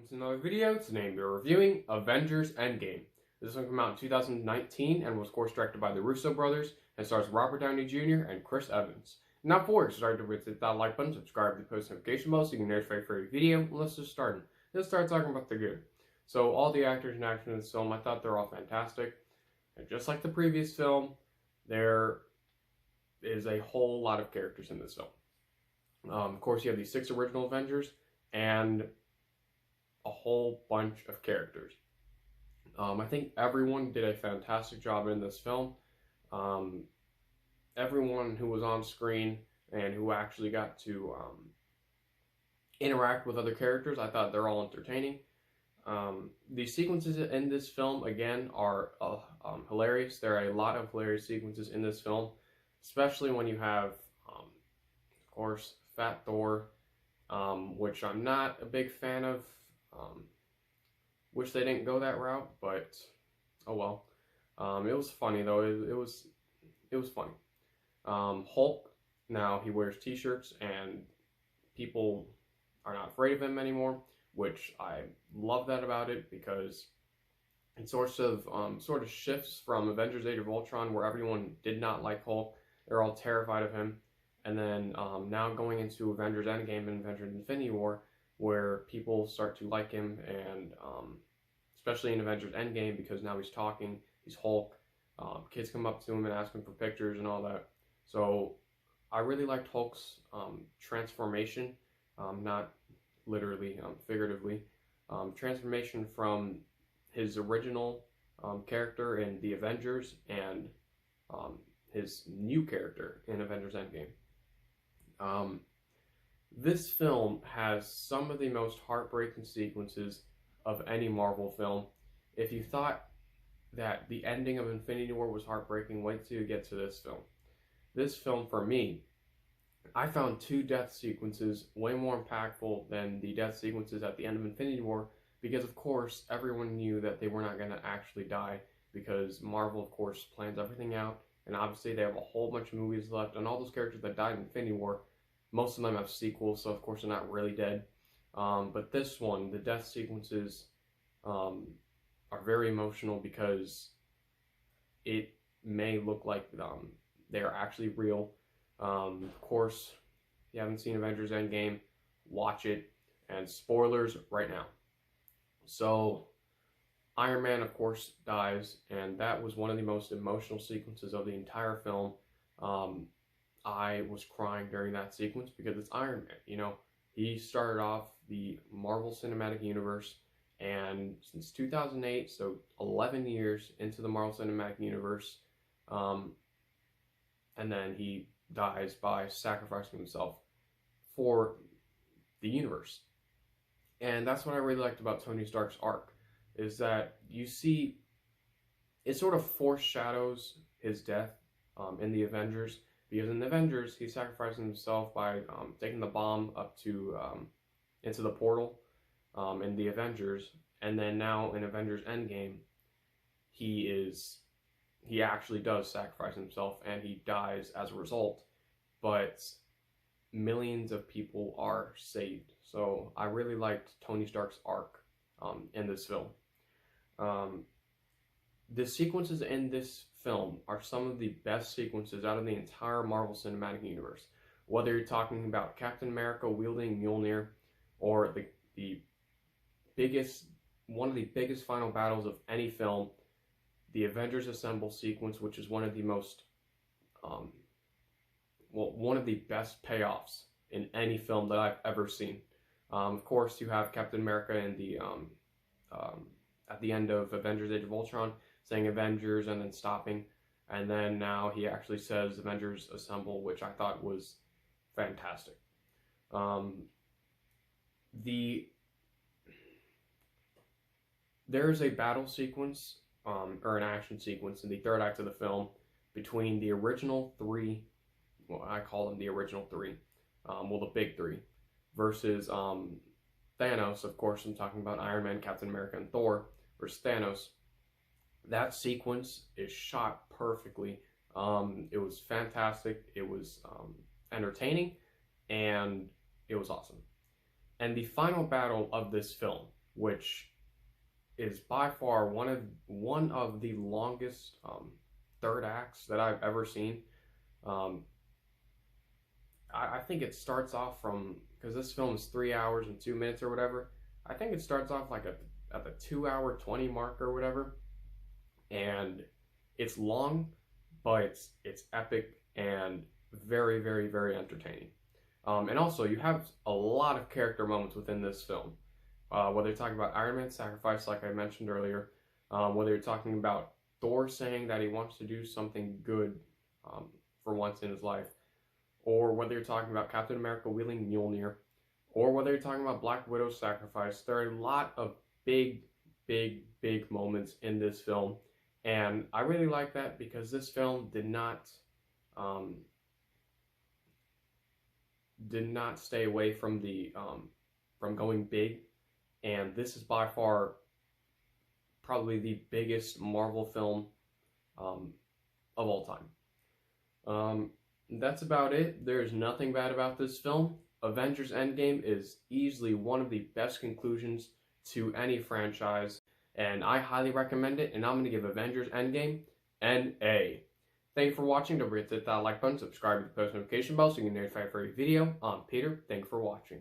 welcome to another video. Today we're reviewing Avengers Endgame. This one came out in 2019 and was of course directed by the Russo brothers and stars Robert Downey Jr. and Chris Evans. Now before we start, hit that like button, subscribe to the post notification bell so you can get notified for every video. Let's just start. Let's start talking about the good. So all the actors and actors in this film, I thought they're all fantastic. And just like the previous film, there is a whole lot of characters in this film. Of course, you have the 6 original Avengers and a whole bunch of characters. I think everyone did a fantastic job in this film. Everyone who was on screen and who actually got to interact with other characters, I thought they're all entertaining. The sequences in this film, again, are hilarious. There are a lot of hilarious sequences in this film, especially when you have, of course, Fat Thor, which I'm not a big fan of. Wish they didn't go that route, but oh well. It was funny though. It was funny. Hulk, now he wears t-shirts and people are not afraid of him anymore, which I love that about it because it sort of shifts from Avengers Age of Ultron, where everyone did not like Hulk. They're all terrified of him. And then now going into Avengers Endgame and Avengers Infinity War, where people start to like him, and especially in Avengers Endgame, because now he's talking, he's Hulk. Kids come up to him and ask him for pictures and all that. So I really liked Hulk's transformation, not literally, figuratively. Transformation from his original character in the Avengers and his new character in Avengers Endgame. This film has some of the most heartbreaking sequences of any Marvel film. If you thought that the ending of Infinity War was heartbreaking, wait till you get to this film. This film, for me, I found 2 death sequences way more impactful than the death sequences at the end of Infinity War, because of course everyone knew that they were not going to actually die, because Marvel of course plans everything out, and obviously they have a whole bunch of movies left, and all those characters that died in Infinity War, most of them have sequels, so of course they're not really dead. But this one, the death sequences are very emotional because it may look like they are actually real. Of course, if you haven't seen Avengers Endgame, watch it. And spoilers right now. So, Iron Man, of course, dies, and that was one of the most emotional sequences of the entire film. I was crying during that sequence because it's Iron Man, you know. He started off the Marvel Cinematic Universe, and since 2008, so 11 years into the Marvel Cinematic Universe, and then he dies by sacrificing himself for the universe. And that's what I really liked about Tony Stark's arc, is that you see, it sort of foreshadows his death in the Avengers. Because in the Avengers, he sacrificed himself by taking the bomb up to into the portal in the Avengers, and then now in Avengers Endgame, he actually does sacrifice himself, and he dies as a result. But millions of people are saved. So I really liked Tony Stark's arc in this film. The sequences in this film are some of the best sequences out of the entire Marvel Cinematic Universe. Whether you're talking about Captain America wielding Mjolnir, or the biggest, one of the biggest final battles of any film, the Avengers Assemble sequence, which is one of the most, one of the best payoffs in any film that I've ever seen. Of course, you have Captain America in the at the end of Avengers Age of Ultron, saying Avengers and then stopping, and then now he actually says Avengers Assemble, which I thought was fantastic. There is a battle sequence, or an action sequence in the 3rd act of the film between the original 3, well, I call them the original 3, well, the big 3, versus Thanos. Of course, I'm talking about Iron Man, Captain America, and Thor versus Thanos. That sequence is shot perfectly. It was fantastic. It was entertaining, and it was awesome. And the final battle of this film which is by far one of the longest third acts that I've ever seen. Um, I think it starts off from, because this film is 3 hours and 2 minutes or whatever. I think it starts off like at the 2 hour 20 mark or whatever, and it's long, but it's epic and very very very entertaining. And also, you have a lot of character moments within this film. Whether you're talking about Iron Man's sacrifice, like I mentioned earlier, whether you're talking about Thor saying that he wants to do something good for once in his life, or whether you're talking about Captain America wielding Mjolnir, or whether you're talking about Black Widow's sacrifice, there are a lot of big, big, big moments in this film, and I really like that because this film um, did not stay away from the from going big, and this is by far probably the biggest Marvel film of all time. That's about it. There's nothing bad about this film. Avengers Endgame is easily one of the best conclusions to any franchise, and I highly recommend it, and I'm going to give Avengers Endgame an A. Thank you for watching. Don't forget to hit that like button, subscribe to the post notification bell so you can get notified for every video. I'm Peter. Thank you for watching.